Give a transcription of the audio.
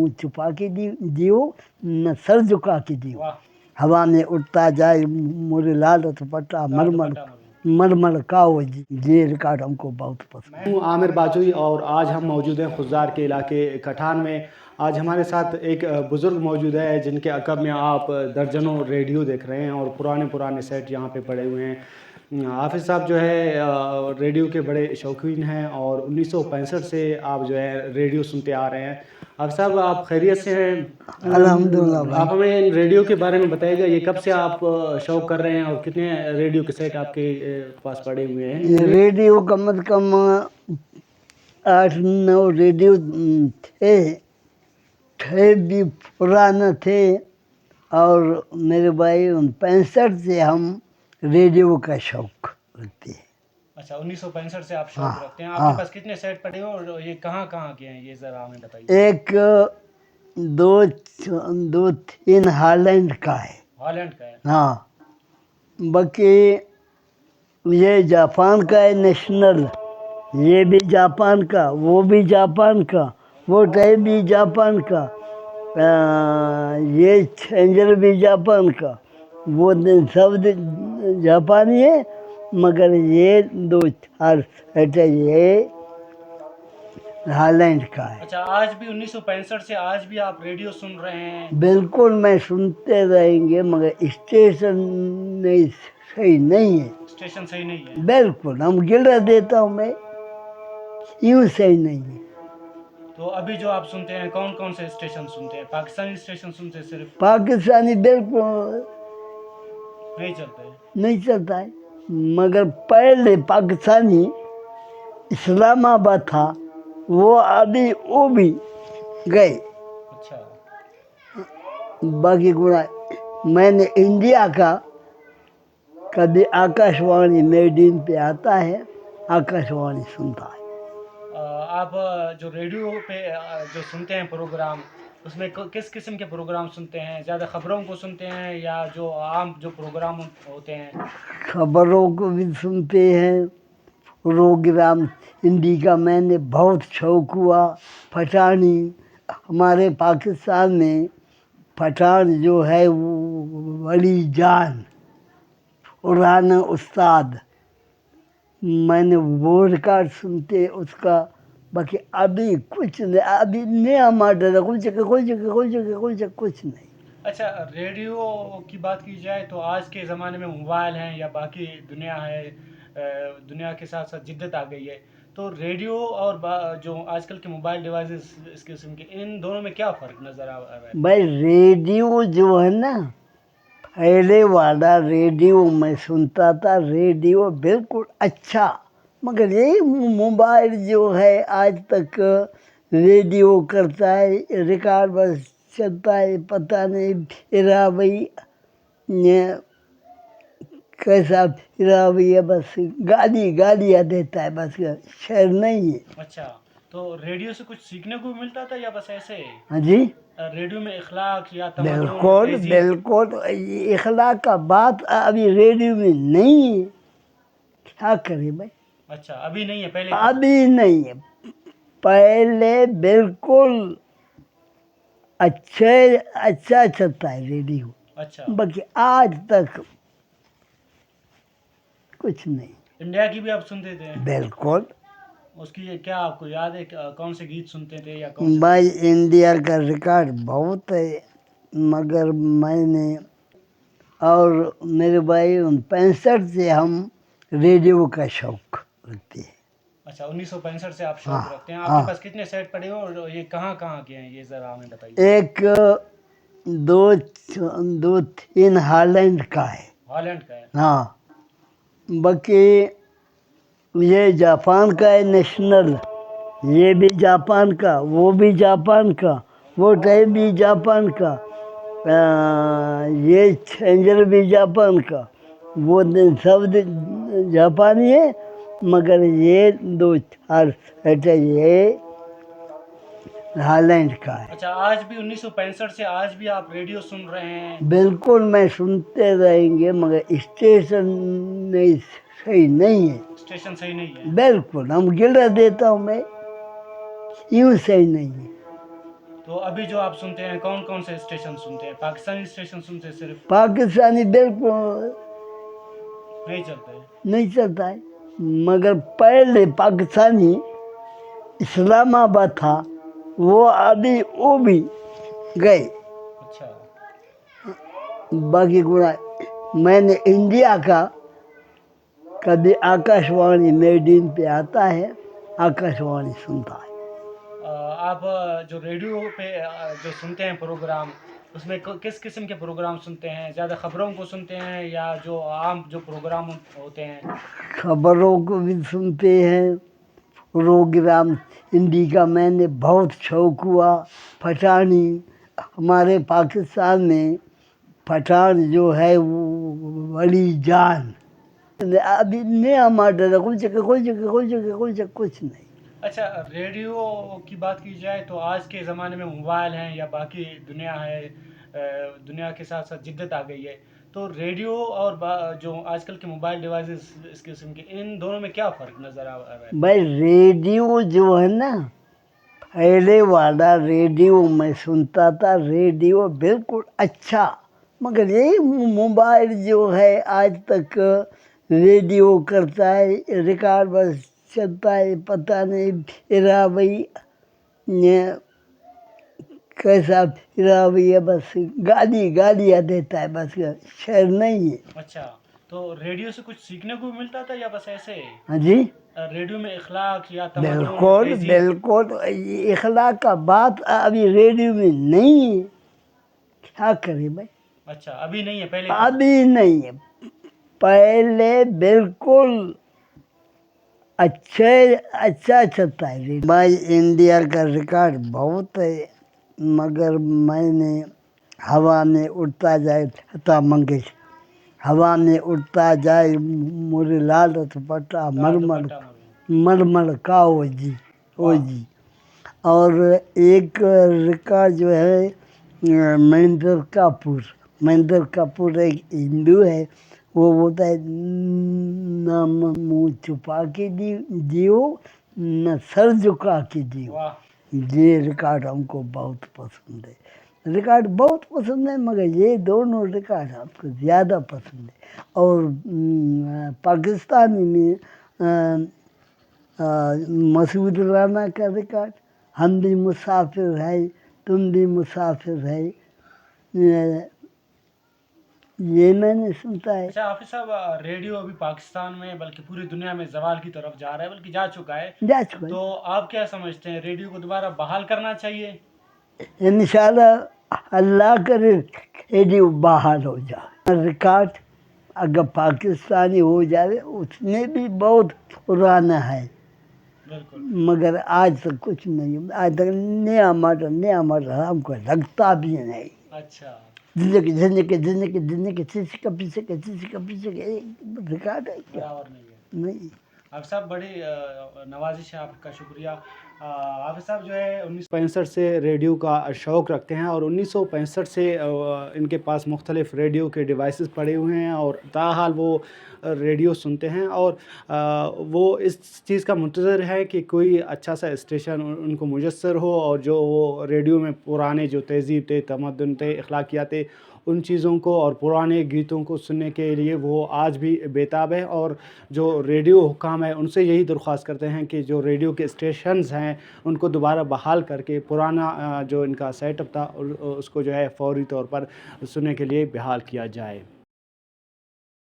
मुंह छुपा के जियो, न सर झुका के जियो। वाह, हवा में उड़ता जाए मोरे लाल दुपट्टा, मरमर मरमर का वो ये रिकॉर्ड हमको बहुत पसंद। मैं हूँ आमिर बाजोई और आज हम मौजूद हैं खुजार के इलाके कठान में। आज हमारे साथ एक बुज़ुर्ग मौजूद है जिनके अकब में आप दर्जनों रेडियो देख रहे हैं और पुराने सेट यहाँ पे पड़े हुए हैं। हाफिज़ साहब जो है रेडियो के बड़े शौकीन हैं और 1965 से आप जो है रेडियो सुनते आ रहे हैं। हाफिज़ साहब, आप खैरियत से हैं? अल्हम्दुलिल्लाह भाई। आप हमें इन रेडियो के बारे में बताइएगा, ये कब से आप शौक कर रहे हैं और कितने रेडियो के सेट आपके पास पड़े हुए हैं? ये रेडियो कम से कम 8-9 रेडियो थे भी पुराने थे। और मेरे भाई 65 से हम रेडियो का शौक रखते हैं। अच्छा, 1965 से आप शौक हाँ, रखते हैं। हाँ। आपके पास कितने सेट पड़े हो और ये कहाँ कहाँ के हैं, ये ज़रा हमें बताइए। एक 2-3 हॉलैंड का है। हॉलैंड का है? हाँ, बाकी ये जापान का है नेशनल, ये भी जापान का, वो भी जापान का, वो टाइप भी जापान का, ये चेंजर भी जापान का, वो सब जापानी है। मगर ये 2-4 सेट ये हॉलैंड का है। अच्छा, आज भी 1965 से आज भी आप रेडियो सुन रहे हैं? बिल्कुल, मैं सुनते रहेंगे, मगर स्टेशन नहीं सही नहीं है। स्टेशन सही नहीं है? बिल्कुल, हम गिरा देता हूँ मैं, यूँ सही नहीं है। तो अभी जो आप सुनते हैं कौन कौन से स्टेशन सुनते हैं? पाकिस्तानी स्टेशन सुनते हैं सिर्फ? पाकिस्तानी बिल्कुल नहीं चलते हैं? नहीं चलता है। मगर पहले पाकिस्तानी इस्लामाबाद था, वो अभी वो भी गए। अच्छा, बाकी गुना मैंने इंडिया का कभी आकाशवाणी मेडिन पे आता है, आकाशवाणी सुनता है। आप जो रेडियो पे जो सुनते हैं प्रोग्राम, उसमें किस किस्म के प्रोग्राम सुनते हैं? ज़्यादा खबरों को सुनते हैं या जो आम जो प्रोग्राम होते हैं? खबरों को भी सुनते हैं, प्रोग्राम हिंदी का मैंने बहुत शौक हुआ। पठानी, हमारे पाकिस्तान में पठान जो है वो वली जान पुराना उस्ताद, मैंने वो रिकॉर्ड सुनते उसका। बाकी अभी कुछ नहीं, अभी नया मॉडल है, कुछ नहीं। अच्छा, रेडियो की बात की जाए तो आज के ज़माने में मोबाइल हैं या बाकी दुनिया है, दुनिया के साथ साथ जिद्दत आ गई है, तो रेडियो और जो आजकल के मोबाइल डिवाइसेस इस किस्म के, इन दोनों में क्या फ़र्क नज़र आ रहा है? भाई रेडियो जो है ना, पहले वाला रेडियो मैं सुनता था, रेडियो बिल्कुल अच्छा। मगर ये मोबाइल जो है आज तक रेडियो करता है, रिकॉर्ड बस चलता है, पता नहीं फिरा भाई ये कैसा फिरा भैया, बस गालियाँ देता है, बस शेर नहीं है। अच्छा, तो रेडियो से कुछ सीखने को भी मिलता था या बस ऐसे? हाँ जी, रेडियो में इखलाक या तमद्दुन, बिल्कुल तहजीब? बिल्कुल। इखलाक का बात अभी रेडियो में नहीं है, क्या करें भाई। अच्छा, अभी नहीं है, पहले था? अभी नहीं है, पहले बिल्कुल अच्छा चलता है रेडियो। अच्छा, बाकी आज तक कुछ नहीं। इंडिया की भी आप सुनते थे? बिल्कुल उसकी क्या आपको याद है, कौन से गीत सुनते थे या कौन से? भाई, इंडिया का रिकॉर्ड बहुत है, मगर मैंने और मेरे भाई 65 से हम रेडियो का शौक रखते हैं। अच्छा, 1965 से आप शौक हाँ, रखते हैं। हाँ। आपके पास कितने सेट पड़े हो और ये कहाँ कहाँ के हैं, ये ज़रा हमें बताइए। एक 2-3 हॉलैंड का है। हॉलैंड का है? हाँ, बाकी ये जापान का है नेशनल, ये भी जापान का, वो भी जापान का, वो टाइप भी जापान का, ये चेंजर भी जापान का, वो सब जापानी है। मगर ये 2-4 सेट ये हॉलैंड का है। अच्छा, आज भी 1965 से आज भी आप रेडियो सुन रहे हैं? बिल्कुल, मैं सुनते रहेंगे, मगर स्टेशन नहीं सही नहीं है। स्टेशन सही नहीं है? बिल्कुल, हम गिरा देता हूँ मैं, यूँ सही नहीं है। تو ابھی جو آپ سنتے ہیں کون کون سے اسٹیشن سنتے ہیں؟ پاکستانی اسٹیشن سنتے ہیں صرف؟ پاکستانی بالکل نہیں چلتے؟ نہیں چلتا ہے، مگر پہلے پاکستانی اسلام آباد تھا، وہ ابھی وہ بھی گئے، اچھا باقی گنا میں نے انڈیا کا کبھی آکاش وانی میڈین پہ آتا ہے، آکاش وانی سنتا ہے۔ آپ جو ریڈیو پہ جو سنتے ہیں پروگرام، اس میں کس قسم کے پروگرام سنتے ہیں؟ زیادہ خبروں کو سنتے ہیں یا جو عام جو پروگرام ہوتے ہیں؟ خبروں کو بھی سنتے ہیں، پروگرام ہندی کا میں نے بہت شوق ہوا، پٹھانی ہمارے پاکستان میں پٹھان جو ہے وہ ولی جان ابھی نیا ماڈل ہے، کچھ نہیں۔ اچھا، ریڈیو کی بات کی جائے تو آج کے زمانے میں موبائل ہیں یا باقی دنیا ہے، دنیا کے ساتھ ساتھ جدت آ گئی ہے، تو ریڈیو اور جو آج کل کے موبائل ڈیوائسز اس قسم کے، ان دونوں میں کیا فرق نظر آ رہا ہے؟ بھائی ریڈیو جو ہے نا، پہلے والا ریڈیو میں سنتا تھا، ریڈیو بالکل اچھا، مگر یہ موبائل جو ہے آج تک ریڈیو کرتا ہے، ریکارڈ بس چلتا ہے، پتہ نہیں راوی کیسا راوی ہے، بس گالیاں دیتا ہے، بس شعر نہیں ہے۔ اچھا، تو ریڈیو سے کچھ سیکھنے کو بھی ملتا تھا یا بس ایسے ہی؟ ہاں جی، ریڈیو میں اخلاق یا تمدن یا بالکل تہذیب؟ بالکل، اخلاق کا بات ابھی ریڈیو میں نہیں ہے، کیا کرے بھائی، اچھا، ابھی نہیں ہے، پہلے تھا؟ ابھی نہیں ہے، پہلے بالکل اچھا چلتا ہے ریڈیو۔ بھائی انڈیا کا ریکارڈ بہت ہے، مگر میں نے ہوا میں اڑتا جائے عطا منگیش، ہوا میں اڑتا جائے مورے لال دوپٹہ مرمر کا وہ جی، اور ایک ریکارڈ جو ہے مہندر کپور ایک ہندو ہے، وہ بولتا ہے نہ منہ چھپا کے جیو نہ سر جھکا کے جیو۔ یہ ریکارڈ ہم کو بہت پسند ہے، ریکارڈ بہت پسند ہے، مگر یہ دونوں ریکارڈ ہم کو زیادہ پسند ہے۔ اور پاکستانی میں مسعود رانا کا ریکارڈ، ہم بھی مسافر ہے تم بھی مسافر ہے، یہ میں نے سنتا ہے۔ اچھا حافظ صاحب، ریڈیو ابھی پاکستان میں بلکہ پوری دنیا میں زوال کی طرف جا رہا ہے، بلکہ جا چکا ہے، تو آپ کیا سمجھتے ہیں ریڈیو کو دوبارہ بحال کرنا چاہیے؟ انشاءاللہ اللہ کرے ریڈیو بحال ہو جائے۔ ریکارڈ اگر پاکستانی ہو جائے اس میں بھی بہت پرانا ہے، بالکل، مگر آج تک کچھ نہیں، آج تک نیا ماڈل ہم کو لگتا بھی نہیں۔ اچھا، زندگی ریکارڈ ہے کیا؟ برابر نہیں ہے۔ نہیں۔ حافظ صاحب بڑی نوازش ہے، آپ کا شکریہ۔ حافظ صاحب جو ہے 1965 سے ریڈیو کا شوق رکھتے ہیں، اور 1965 سے ان کے پاس مختلف ریڈیو کے ڈیوائسز پڑے ہوئے ہیں، اور تاحال وہ ریڈیو سنتے ہیں، اور وہ اس چیز کا منتظر ہے کہ کوئی اچھا سا اسٹیشن ان کو میسر ہو، اور جو وہ ریڈیو میں پرانے جو تہذیب تھے، تمدن تھے، اخلاقیات تھے، ان چیزوں کو اور پرانے گیتوں کو سننے کے لیے وہ آج بھی بےتاب ہے، اور جو ریڈیو حکام ہے ان سے یہی درخواست کرتے ہیں کہ جو ریڈیو کے اسٹیشنز ہیں ان کو دوبارہ بحال کر کے پرانا جو ان کا سیٹ اپ تھا اس کو جو ہے فوری طور پر سننے کے لیے بحال کیا جائے۔